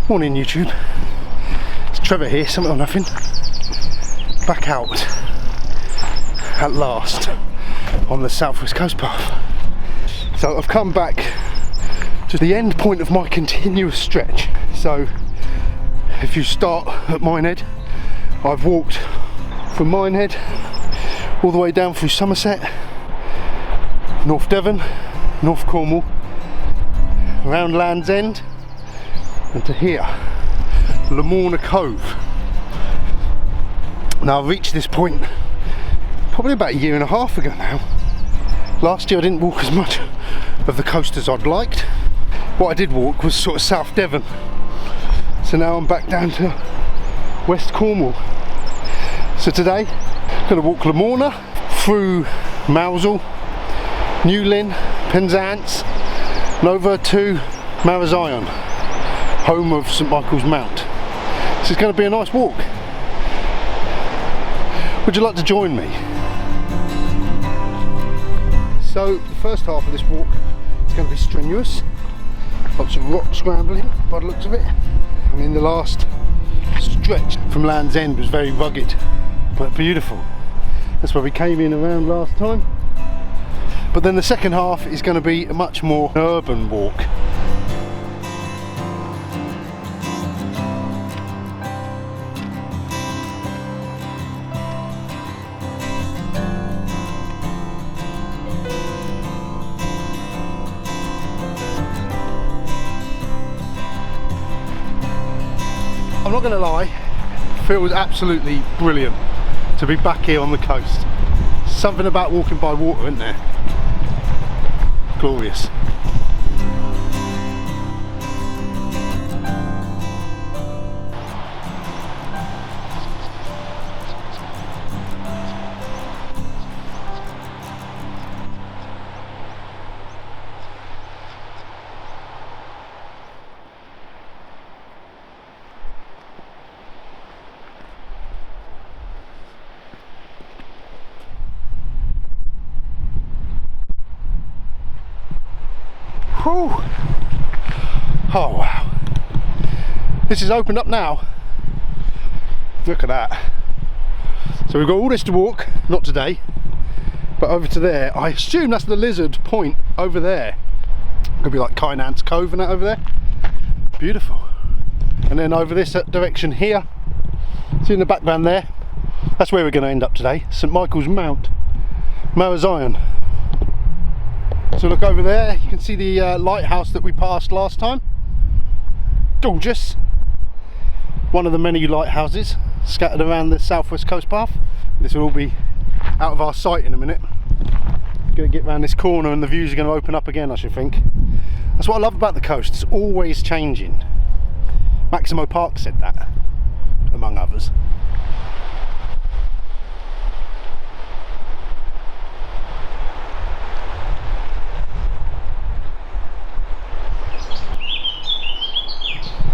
Morning YouTube, it's Trevor here, something or nothing. Back out at last on the southwest coast path. So I've come back to the end point of my continuous stretch. So if you start at Minehead, I've walked from Minehead all the way down through Somerset, North Devon, North Cornwall, around Land's End, and to here, Lamorna Cove. Now I've reached this point probably about a year and a half ago now. Last year I didn't walk as much of the coast as I'd liked. What I did walk was sort of South Devon. So now I'm back down to West Cornwall. So today I'm going to walk Lamorna through Mousehole, Newlyn, Penzance, and over to Marazion, home of St Michael's Mount. This is going to be a nice walk. Would you like to join me? So the first half of this walk is going to be strenuous. Lots of rock scrambling by the looks of it. I mean, the last stretch from Land's End was very rugged but beautiful. That's where we came in around last time. But then the second half is going to be a much more urban walk. I'm not going to lie, it feels absolutely brilliant to be back here on the coast. Something about walking by water, isn't there? Glorious. Whew. Oh wow, this is opened up now. Look at that. So we've got all this to walk, not today, but over to there. I assume that's the lizard point over there. Could be like Kemyel Cove and that over there. Beautiful. And then over this direction here, see in the background there, that's where we're going to end up today. St Michael's Mount, Marazion. So look over there, you can see the lighthouse that we passed last time. Gorgeous. One of the many lighthouses scattered around the southwest coast path. This will all be out of our sight in a minute. Going to get round this corner and the views are going to open up again, I should think. That's what I love about the coast, it's always changing. Maximo Park said that, among others.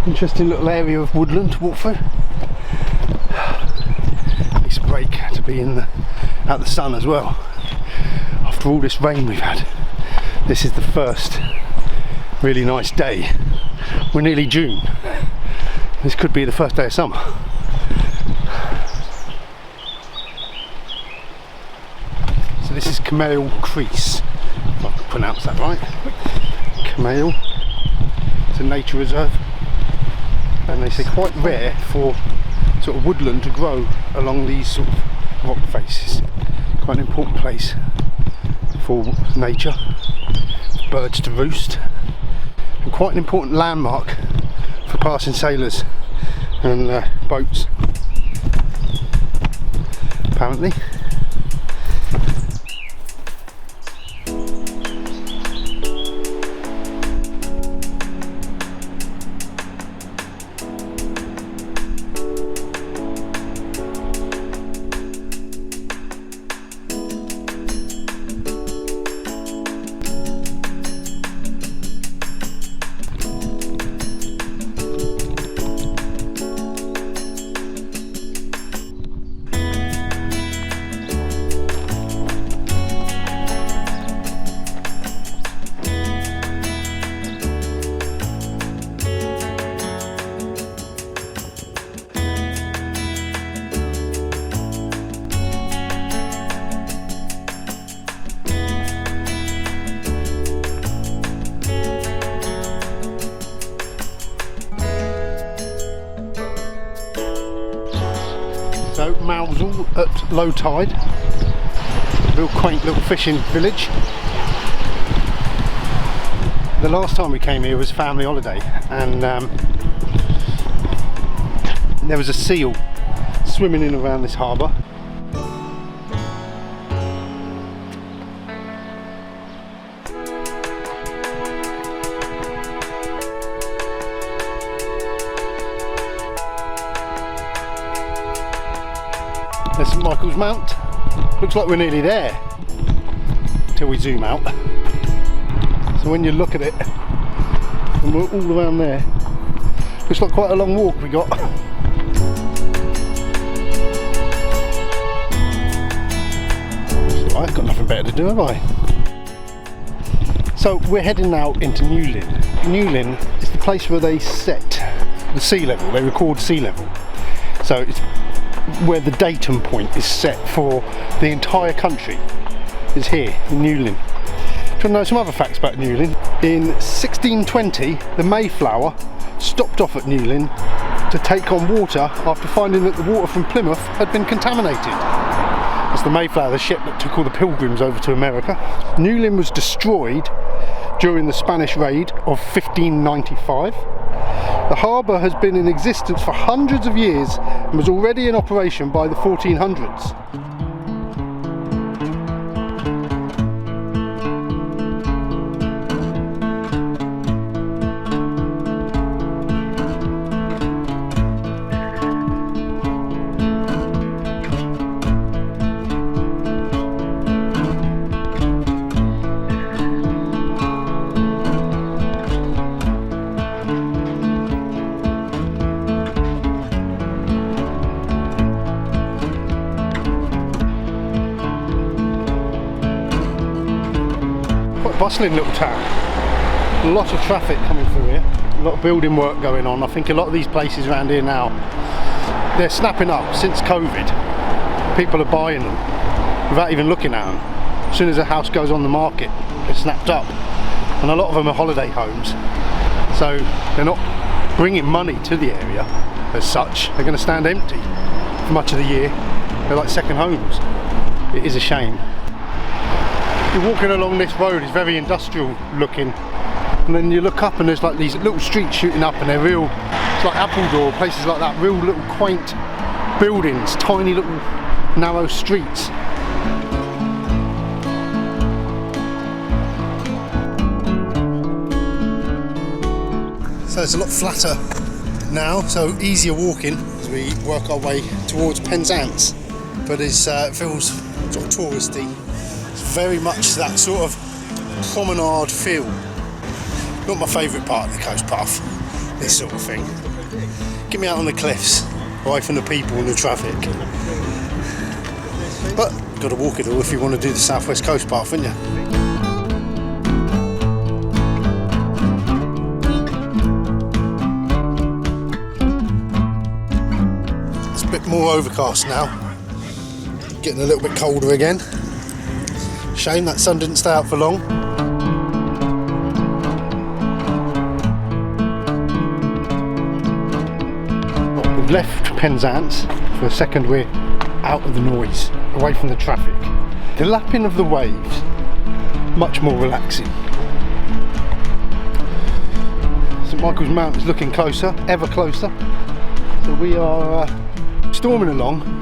Interesting little area of woodland to walk through. Nice break to be in out the sun as well. After all this rain we've had, this is the first really nice day. We're nearly June. This could be the first day of summer. So this is Kemyel Crease, if I can pronounce that right. Kemyel. It's a nature reserve. And they say quite rare for sort of woodland to grow along these sort of rock faces. Quite an important place for nature, birds to roost, and quite an important landmark for passing sailors and boats, apparently. at low tide. Real quaint little fishing village. The last time we came here was family holiday, and there was a seal swimming in around this harbour. There's St Michael's Mount. Looks like we're nearly there till we zoom out. So when you look at it, and we're all around there, looks like quite a long walk we got. So I've got nothing better to do, have I? So we're heading now into Newlyn. Newlyn is the place where they set the sea level, they record sea level. So it's where the datum point is set for the entire country, is here in Newlyn. Do you want to know some other facts about Newlyn? In 1620, the Mayflower stopped off at Newlyn to take on water after finding that the water from Plymouth had been contaminated. It's the Mayflower, the ship that took all the pilgrims over to America. Newlyn was destroyed during the Spanish raid of 1595. The harbour has been in existence for hundreds of years and was already in operation by the 1400s. Bustling little town, a lot of traffic coming through here, a lot of building work going on. I think a lot of these places around here now, they're snapping up since COVID. People are buying them without even looking at them. As soon as a house goes on the market, they're snapped up, and a lot of them are holiday homes, so they're not bringing money to the area as such. They're going to stand empty for much of the year. They're like second homes. It is a shame. You're walking along this road, it's very industrial looking, and then you look up and there's like these little streets shooting up, and they're real, it's like Appledore, places like that, real little quaint buildings, tiny little narrow streets. So it's a lot flatter now, so easier walking as we work our way towards Penzance, but it feels sort of touristy. Very much that sort of promenade feel. Not my favourite part of the coast path, this sort of thing. Get me out on the cliffs, away from the people and the traffic. But you've got to walk it all if you want to do the southwest coast path, haven't you? It's a bit more overcast now. Getting a little bit colder again. Shame that sun didn't stay out for long. We've left Penzance. For a second we're out of the noise, away from the traffic. The lapping of the waves, much more relaxing. St Michael's Mount is looking closer, ever closer. So we are storming along.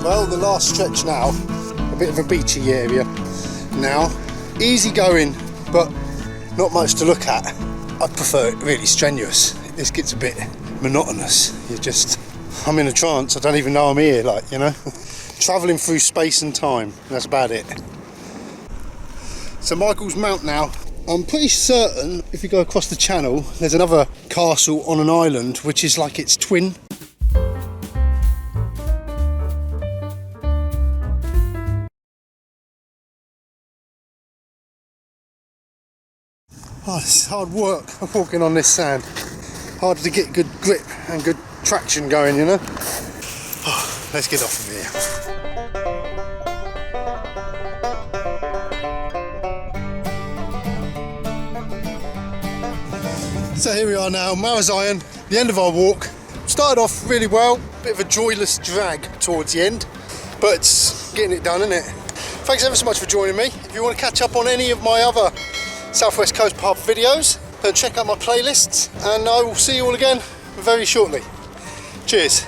Well, the last stretch now, a bit of a beachy area now. Easy going, but not much to look at. I prefer it really strenuous. This gets a bit monotonous. I'm in a trance, I don't even know I'm here, like, you know. Travelling through space and time, that's about it. St Michael's Mount now, I'm pretty certain if you go across the channel, there's another castle on an island, which is like its twin. Oh, this is hard work, walking on this sand. Hard to get good grip and good traction going, you know. Oh, let's get off of here. So here we are now, Marazion, the end of our walk. Started off really well, bit of a joyless drag towards the end, but it's getting it done, isn't it? Thanks ever so much for joining me. If you want to catch up on any of my other Southwest Coast Pub videos, then check out my playlists, and I will see you all again very shortly. Cheers.